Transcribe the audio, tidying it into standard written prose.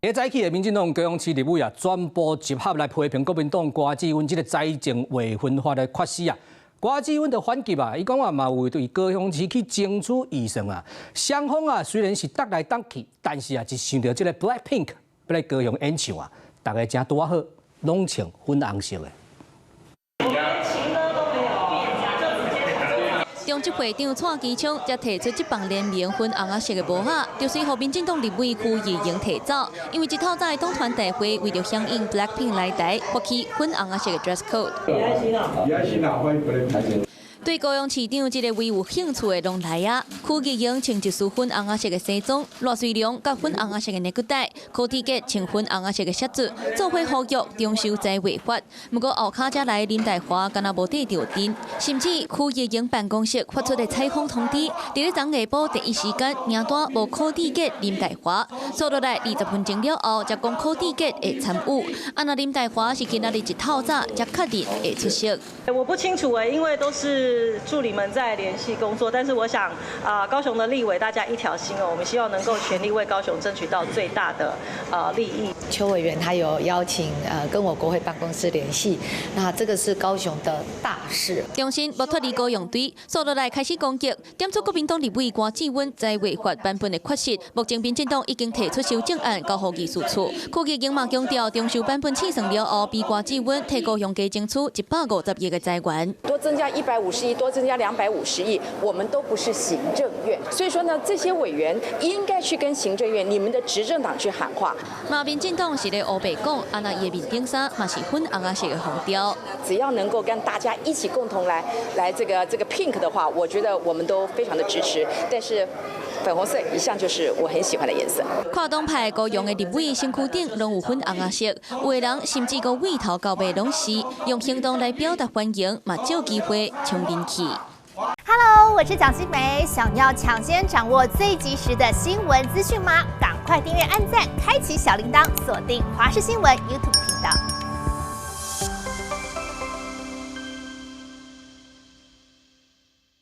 个早起的民进党高雄市立委啊，全部集合来批评国民党柯志恩这个财政违分法的缺失啊。柯志恩的反击啊，伊讲嘛有对高雄市去争取预算啊。双方啊虽然是斗来斗去，但是啊，一想到这个 BLACKPINK 要来高雄演唱啊，大家真拄好，拢穿粉红色的。 中执会长蔡其昌则提出这帮联名粉红色的帽子，就是予民进党立委区议员提走，因为一套在党团大会为了响应 BLACKPINK 来台，发起粉红色的 dress code。 对高雄市长这个为有兴趣的拢来啊，区议员穿一束粉红色的西装，罗水良甲粉红色的内裤带，柯志杰穿粉红色的靴子，做伙呼吁中秋节违法。不过后卡才来林大华敢若无缀到阵，甚至区议员办公室发出的采访通知，伫咧昨下晡第一时间名单无柯志杰、林大华，坐落来20分钟了后，才讲柯志杰会参与。那林大华是今仔日一透早才确定会出席。我不清楚因为都是。 助理们在联系工作，但是我想高雄的立委大家一条心哦，我们希望能够全力为高雄争取到最大的利益。邱委员他有邀请跟我国会办公室联系，那这个是高雄的大事。中心无脱离高雄队，坐落来开始攻击，点出国民党立委柯志恩在违法版本的缺失。目前民进党已经提出修正案交予议事处，区议员嘛强调中修版本试算了后，比柯志恩替高雄加争取150亿的财源，多增加150亿，多增加250亿，我们都不是行政院，所以说呢，这些委员应该去跟行政院、你们的执政党去喊话。嘛，民进党是咧黑白讲，那伊的面顶衫嘛是粉红色的红调。只要能够跟大家一起共同来这个 pink 的话，我觉得我们都非常的支持。但是粉红色一向就是我很喜欢的颜色。跨党派高雄的立委身躯顶拢有粉红色，有的人甚至个尾头到尾拢是用行动来表达欢迎，嘛就有机会冲人气。 Hello， 我是蒋欣梅。想要抢先掌握最及时的新闻资讯吗？赶快订阅、按赞、开启小铃铛，锁定华视新闻 YouTube 频道。